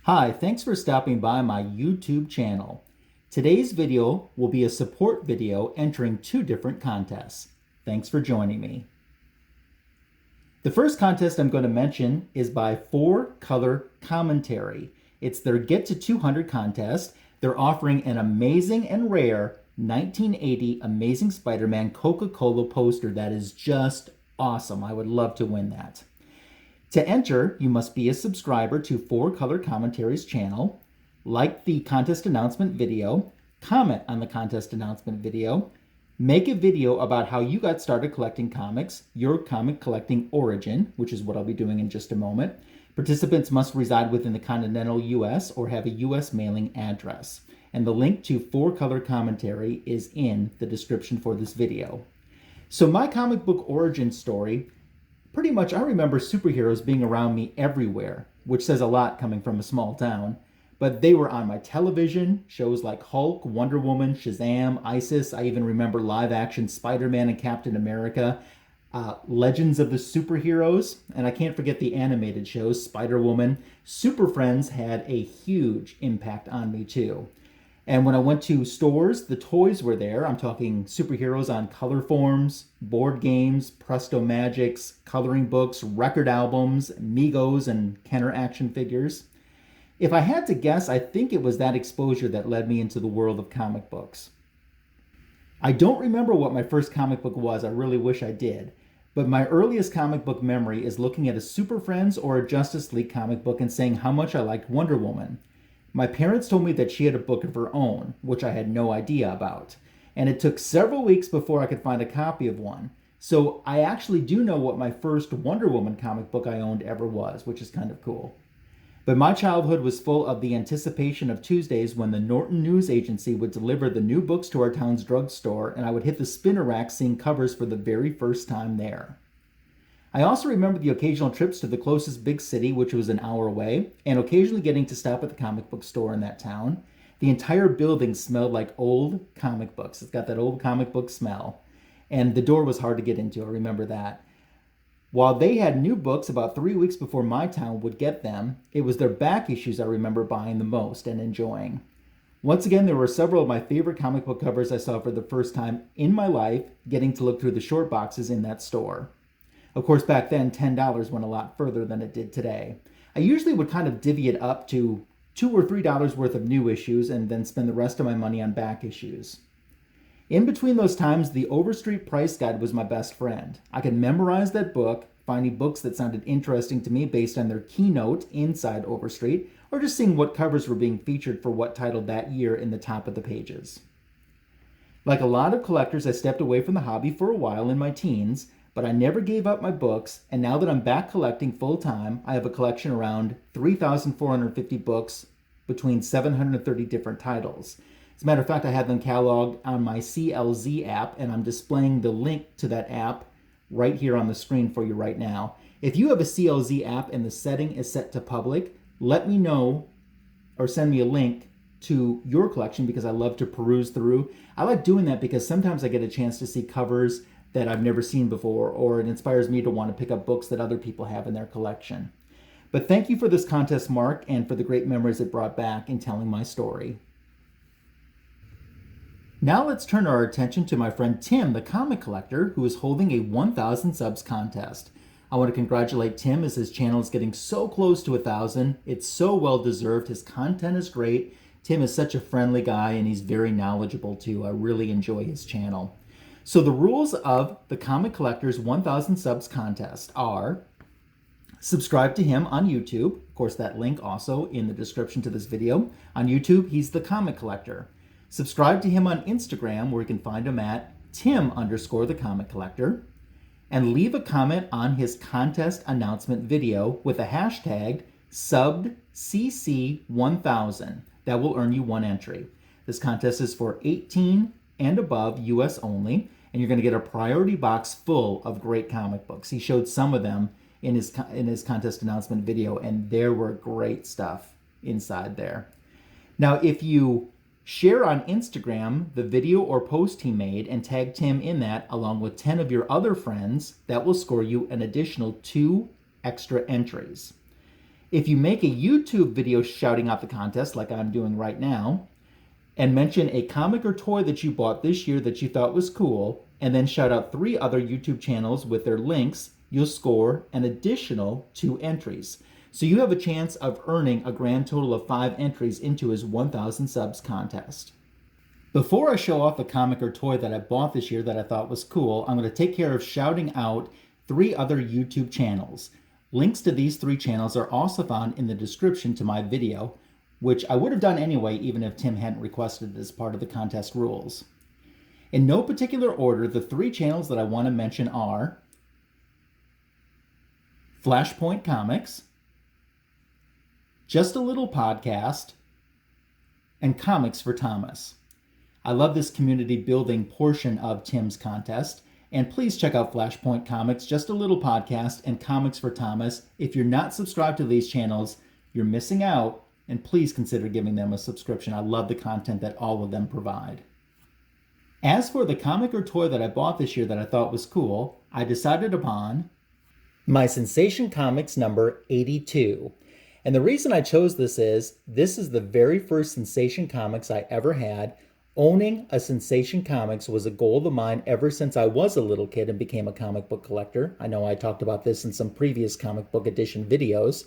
Hi, thanks for stopping by my YouTube channel. Today's video will be a support video entering two different contests. Thanks for joining me. The first contest I'm going to mention is by 4Color Commentary. It's their Get to 200 contest. They're offering an amazing and rare 1980 Amazing Spider-Man Coca-Cola poster that is just awesome. I would love to win that. To enter, you must be a subscriber to 4Color Commentary's channel, like the contest announcement video, comment on the contest announcement video, make a video about how you got started collecting comics, your comic collecting origin, which is what I'll be doing in just a moment. Participants must reside within the continental US or have a US mailing address. And the link to 4Color Commentary is in the description for this video. So my comic book origin story, pretty much I remember superheroes being around me everywhere, which says a lot coming from a small town. But they were on my television, shows like Hulk, Wonder Woman, Shazam, ISIS. I even remember live action Spider-Man and Captain America, Legends of the Superheroes, and I can't forget the animated shows, Spider-Woman. Super Friends had a huge impact on me too. And when I went to stores, the toys were there. I'm talking superheroes on color forms, board games, Presto Magics, coloring books, record albums, Migos, and Kenner action figures. If I had to guess, I think it was that exposure that led me into the world of comic books. I don't remember what my first comic book was. I really wish I did. But my earliest comic book memory is looking at a Super Friends or a Justice League comic book and saying how much I liked Wonder Woman. My parents told me that she had a book of her own, which I had no idea about. And it took several weeks before I could find a copy of one. So I actually do know what my first Wonder Woman comic book I owned ever was, which is kind of cool. But my childhood was full of the anticipation of Tuesdays when the Norton News Agency would deliver the new books to our town's drugstore, and I would hit the spinner rack seeing covers for the very first time there. I also remember the occasional trips to the closest big city, which was an hour away, and occasionally getting to stop at the comic book store in that town. The entire building smelled like old comic books. It's got that old comic book smell. And the door was hard to get into, I remember that. While they had new books about 3 weeks before my town would get them, it was their back issues I remember buying the most and enjoying. Once again, there were several of my favorite comic book covers I saw for the first time in my life, getting to look through the short boxes in that store. Of course, back then, $10 went a lot further than it did today. I usually would kind of divvy it up to $2 or $3 worth of new issues and then spend the rest of my money on back issues. In between those times, the Overstreet Price Guide was my best friend. I could memorize that book, finding books that sounded interesting to me based on their keynote inside Overstreet, or just seeing what covers were being featured for what title that year in the top of the pages. Like a lot of collectors, I stepped away from the hobby for a while in my teens, but I never gave up my books, and now that I'm back collecting full-time, I have a collection around 3,450 books between 730 different titles. As a matter of fact, I have them cataloged on my CLZ app, and I'm displaying the link to that app right here on the screen for you right now. If you have a CLZ app and the setting is set to public, let me know or send me a link to your collection because I love to peruse through. I like doing that because sometimes I get a chance to see covers that I've never seen before, or it inspires me to want to pick up books that other people have in their collection. But thank you for this contest, Mark, and for the great memories it brought back in telling my story. Now let's turn our attention to my friend Tim, the comic collector, who is holding a 1,000 subs contest. I want to congratulate Tim as his channel is getting so close to 1,000. It's so well deserved. His content is great. Tim is such a friendly guy and he's very knowledgeable too. I really enjoy his channel. So the rules of the Comic Collector's 1,000 subs contest are: subscribe to him on YouTube. Of course, that link also in the description to this video. On YouTube, he's the Comic Collector. Subscribe to him on Instagram, where you can find him at Tim_the Comic Collector. And leave a comment on his contest announcement video with the hashtag SubbedCC1000. That will earn you one entry. This contest is for 18 and above, US only, and you're going to get a priority box full of great comic books. He showed some of them in his contest announcement video, and there were great stuff inside there. Now, if you share on Instagram the video or post he made and tag Tim in that along with 10 of your other friends, that will score you an additional 2 extra entries. If you make a YouTube video shouting out the contest like I'm doing right now, and mention a comic or toy that you bought this year that you thought was cool, and then shout out 3 other YouTube channels with their links, you'll score an additional 2 entries. So you have a chance of earning a grand total of 5 entries into his 1,000 subs contest. Before I show off a comic or toy that I bought this year that I thought was cool, I'm going to take care of shouting out 3 other YouTube channels. Links to these 3 channels are also found in the description to my video, which I would have done anyway even if Tim hadn't requested it as part of the contest rules. In no particular order, the 3 channels that I want to mention are Flashpoint Comics, Just a Little Podcast, and Comics for Thomas. I love this community building portion of Tim's contest, and please check out Flashpoint Comics, Just a Little Podcast, and Comics for Thomas. If you're not subscribed to these channels, you're missing out, and please consider giving them a subscription. I love the content that all of them provide. As for the comic or toy that I bought this year that I thought was cool, I decided upon my Sensation Comics number 82. And the reason I chose this is the very first Sensation Comics I ever had. Owning a Sensation Comics was a goal of mine ever since I was a little kid and became a comic book collector. I know I talked about this in some previous comic book edition videos.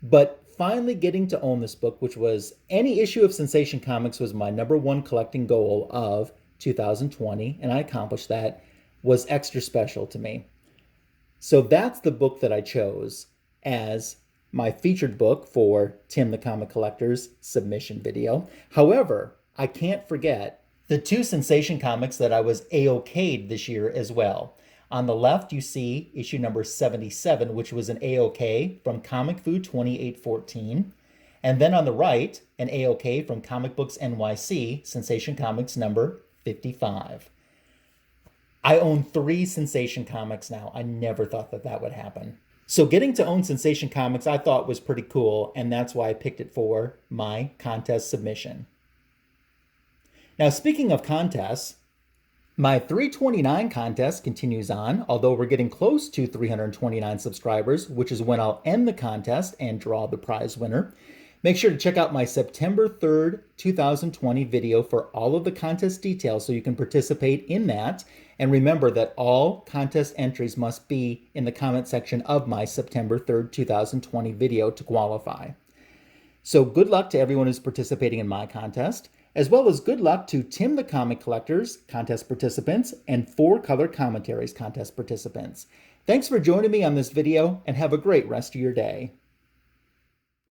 But finally getting to own this book, which was any issue of Sensation Comics, was my number 1 collecting goal of 2020, and I accomplished that, was extra special to me. So that's the book that I chose as my featured book for Tim the Comic Collector's submission video. However, I can't forget the 2 Sensation Comics that I was A-OK'd this year as well. On the left, you see issue number 77, which was an A-OK from Comic Food 2814. And then on the right, an A-OK from Comic Books NYC, Sensation Comics number 55. I own 3 Sensation Comics now. I never thought that that would happen. So getting to own Sensation Comics I thought was pretty cool, and that's why I picked it for my contest submission. Now, speaking of contests, my 329 contest continues on, although we're getting close to 329 subscribers, which is when I'll end the contest and draw the prize winner. Make sure to check out my September 3rd, 2020 video for all of the contest details so you can participate in that. And remember that all contest entries must be in the comment section of my September 3rd, 2020 video to qualify. So good luck to everyone who's participating in my contest, as well as good luck to Tim the Comic Collector's contest participants and 4 Color Commentaries contest participants. Thanks for joining me on this video, and have a great rest of your day.